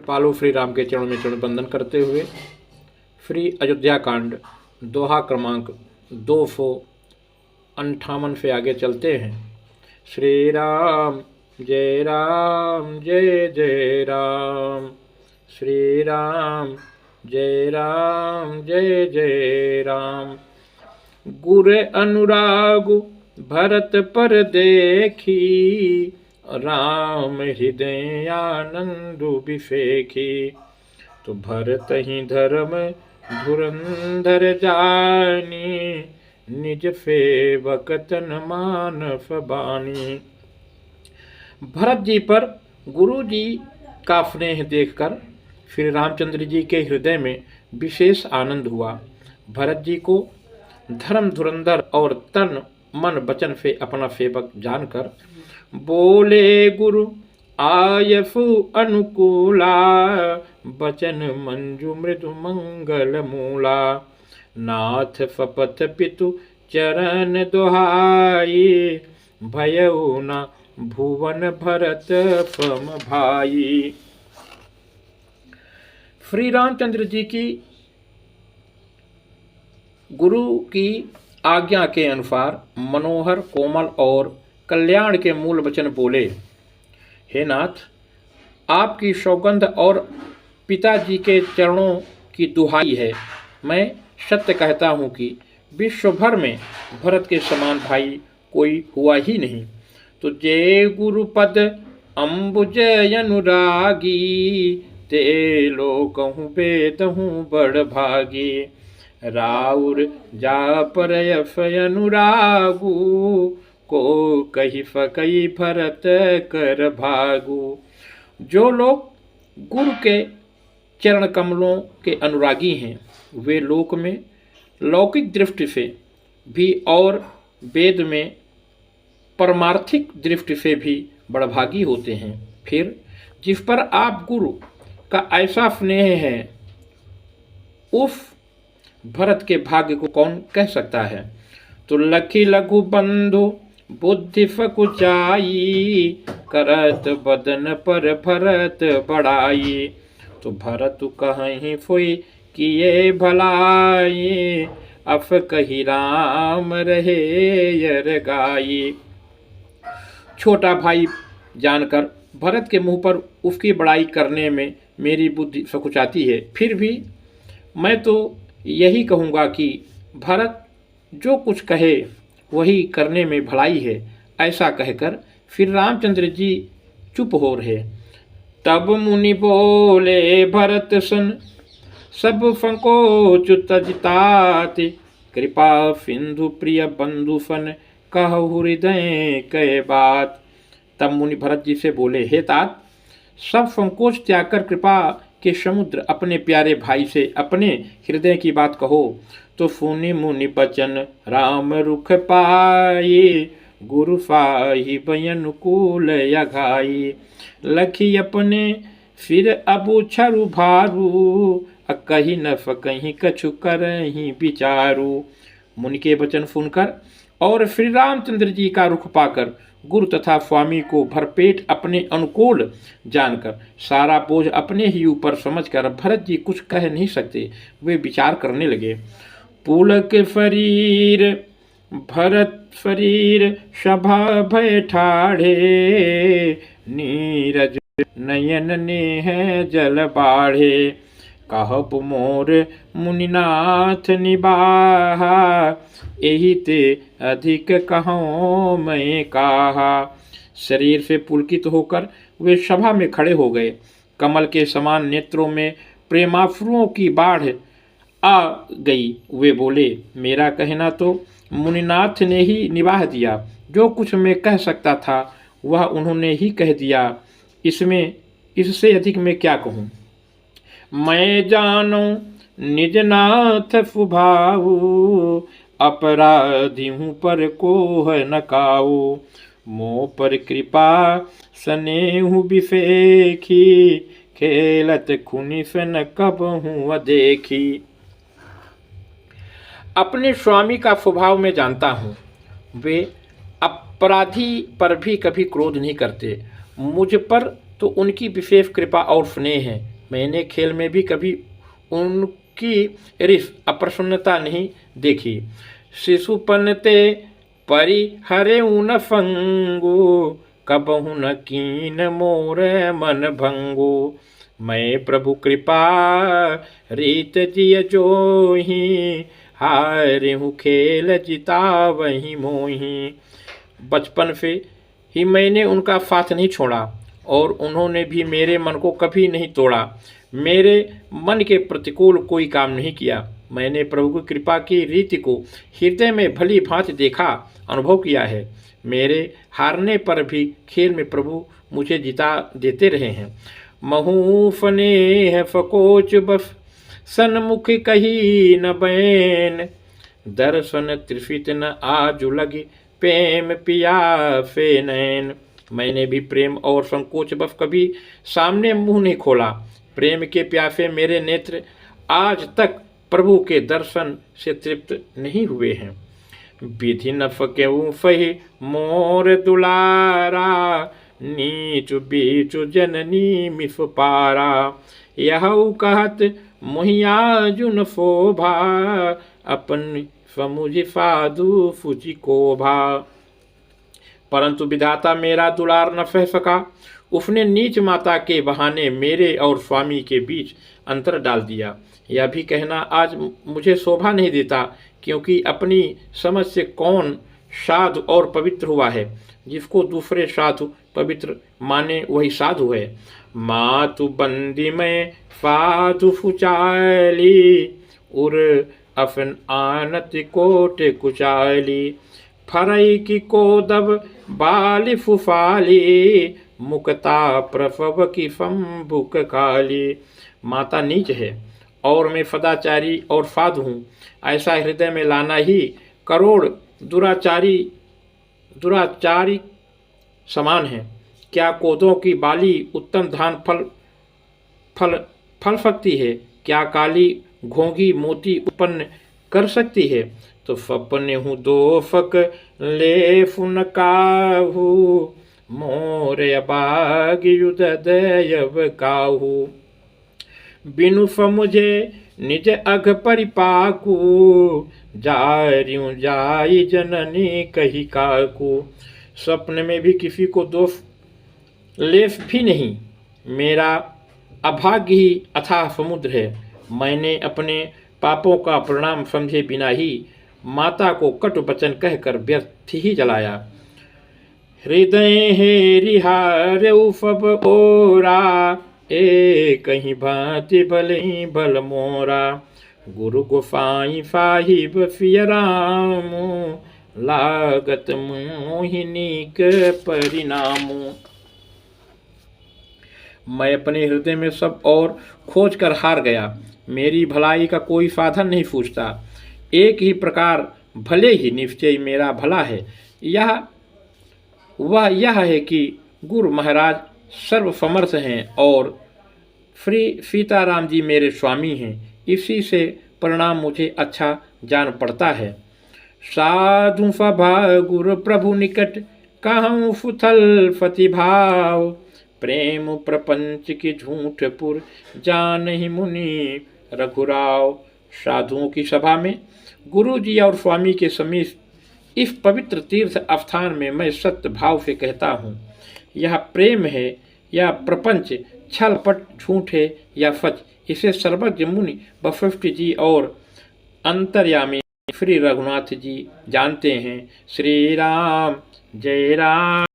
पालो श्री राम के चरणों में चरण बंदन करते हुए श्री अयोध्या कांड दोहा क्रमांक 258 से आगे चलते हैं। श्री राम जय जय राम, श्री राम जय जय राम। गुर अनुराग भरत पर देखी, राम हृदय आनंद विफेखी। तो भरत ही धर्म धुरंधर जानी, निज सेवक तन मानस बानी। भरत जी पर गुरु जी का स्नेह देखकर श्री रामचंद्र जी के हृदय में विशेष आनंद हुआ। भरत जी को धर्म धुरंधर और तन मन वचन से अपना सेवक जानकर बोले गुरु आयसु अनुकूला, बचन मंजु मृदु मंगल मूला। नाथ सपथ पितु चरण दुहाई, भयउ न भुवन भरत पम भाई। श्री रामचंद्र जी की गुरु की आज्ञा के अनुसार मनोहर कोमल और कल्याण के मूल वचन बोले। हे नाथ, आपकी सौगंध और पिताजी के चरणों की दुहाई है। मैं सत्य कहता हूँ कि विश्व भर में भरत के समान भाई कोई हुआ ही नहीं। तो जय गुरुपद अम्बुज अनुरागी, ते लोकहूँ बेदहूँ बड़ भागी। राउर जा पर यफ अनुरागू, को कही फकई भरत कर भागू। जो लोग गुरु के चरण कमलों के अनुरागी हैं, वे लोक में लौकिक दृष्टि से भी और वेद में परमार्थिक दृष्टि से भी बड़भागी होते हैं। फिर जिस पर आप गुरु का ऐसा स्नेह है, उस भरत के भाग्य को कौन कह सकता है। तो लखी लघु बंधु बुद्धि फकुचाई, करत बदन पर भरत बड़ाई। तो भरत कहीं फुई किए भलाई, अफ कही राम रहे यर गाई। छोटा भाई जानकर भरत के मुंह पर उसकी बड़ाई करने में मेरी बुद्धि फकुचाती है। फिर भी मैं तो यही कहूँगा कि भरत जो कुछ कहे वही करने में भलाई है। ऐसा कहकर फिर रामचंद्र जी चुप हो रहे। तब मुनि बोले भरत सुन, सब संकोच तजताति। कृपा सिंधु प्रिय बंधु सन, कहु हृदय कह बात। तब मुनि भरत जी से बोले, हे तात, सब संकोच त्याग कर कृपा के समुद्र अपने प्यारे भाई से अपने हृदय की बात कहो। तो सुनि मुनि बचन राम रुख पाई, गुरु साहि बयन कूल यघाई। लखी अपने फिर अबु छरु भारू, कही न सकहीं कछु करहीं विचारू। मुनि के वचन सुनकर और श्री रामचंद्र जी का रुख पाकर गुरु तथा स्वामी को भरपेट अपने अनुकूल जानकर सारा बोझ अपने ही ऊपर समझकर भरत जी कुछ कह नहीं सकते। वे विचार करने लगे। पुलक शरीर भरत शरीर सभा भय ठाढ़े, नीरज नयन नेह जल बाढ़े। कहब मोर मुनिनाथ निबाहा, यही ते अधिक कहूँ मैं कहा। शरीर से पुलकित होकर वे सभा में खड़े हो गए। कमल के समान नेत्रों में प्रेमाश्रुओं की बाढ़ आ गई। वे बोले, मेरा कहना तो मुनिनाथ ने ही निभाह दिया। जो कुछ मैं कह सकता था वह उन्होंने ही कह दिया। इससे अधिक मैं क्या कहूँ। मैं जानो निज नाथ स्वभाव, अपराधी हूँ पर कोह न काऊ। मोह पर कृपा स्नेह विफेखी, खेलत खुनी सन कब हूँ देखी। अपने स्वामी का स्वभाव में जानता हूँ। वे अपराधी पर भी कभी क्रोध नहीं करते। मुझ पर तो उनकी विशेष कृपा और स्नेह है। मैंने खेल में भी कभी उनकी रिस अप्रसन्नता नहीं देखी। शिशुपन ते परिहरे न फंगु, कबहु न कीन मोर मन भंगु। मैं प्रभु कृपा रीत जिय जोही, हारे हूँ खेल जिता वही मोही। बचपन से ही मैंने उनका साथ नहीं छोड़ा और उन्होंने भी मेरे मन को कभी नहीं तोड़ा। मेरे मन के प्रतिकूल कोई काम नहीं किया। मैंने प्रभु की कृपा की रीति को हृदय में भली भांति देखा, अनुभव किया है। मेरे हारने पर भी खेल में प्रभु मुझे जिता देते रहे हैं। महू फने फकोच बफ सन्मुख कही न बैन, दर्शन त्रिफित न आजु लगी प्रेम पिया फे नैन। मैंने भी प्रेम और संकोच बफ कभी सामने मुंह नहीं खोला। प्रेम के प्यासे मेरे नेत्र आज तक प्रभु के दर्शन से तृप्त नहीं हुए हैं। विधि न फकेऊ फही मोर दुलारा, नीचु बीचु जननी मिफ पारा। यह कहत मुहिया जुन फोभा, अपन समुझ साधु फुचि कोभा। परंतु विधाता मेरा दुलार न सह सका। उसने नीच माता के बहाने मेरे और स्वामी के बीच अंतर डाल दिया। यह भी कहना आज मुझे शोभा नहीं देता, क्योंकि अपनी समझ से कौन साधु और पवित्र हुआ है। जिसको दूसरे साधु पवित्र माने वही साधु है। मातु बंदी में साधु फुचाली, उर अफन आनत कोट कुचाली। फरई की कोदब बाली फुफाली, मुक्ता प्रसव की फम्बुक काली। माता नीच है और मैं सदाचारी और साधु हूँ, ऐसा हृदय में लाना ही करोड़ दुराचारी समान है। क्या कोदों की बाली उत्तम धान फल सकती है? क्या काली घोंगी मोती उत्पन्न कर सकती है? तो सपने हूँ दो फक ले फुन काहू, मोर अबाग युद दयव काहू। बिनु समुझे निज अघ परिपाकू, जारियों जाई जननी कही काकू। स्वप्न में भी किसी को दोष लेस भी नहीं। मेरा अभाग्य ही अथाह समुद्र है। मैंने अपने पापों का परिणाम समझे बिना ही माता को कटु वचन कहकर व्यर्थ ही जलाया। हृदय है रिहार सब ओरा, ए कहीं भांति भले भल मोरा। गुरु गोसाई साहिब सिय राम, लागत मोहिनी के परिणामों। मैं अपने हृदय में सब और खोज कर हार गया। मेरी भलाई का कोई साधन नहीं सूझता। एक ही प्रकार भले ही निश्चय मेरा भला है, यह है कि गुरु महाराज सर्वसमर्थ हैं और श्री सीताराम जी मेरे स्वामी हैं। इसी से परिणाम मुझे अच्छा जान पड़ता है। साधु सभा गुरु प्रभु निकट, कहूँ फुथल फति भाव। प्रेम प्रपंच की झूठ पुर, जान ही मुनि रघुराव। साधुओं की सभा में गुरु जी और स्वामी के समीप इस पवित्र तीर्थ स्थान में मैं सत्य भाव से कहता हूँ, यह प्रेम है या प्रपंच, छलपट झूठ है या सच, इसे सर्वज्ञ मुनि वशिष्ठ जी और अंतर्यामी श्री रघुनाथ जी जानते हैं। श्री राम जय राम।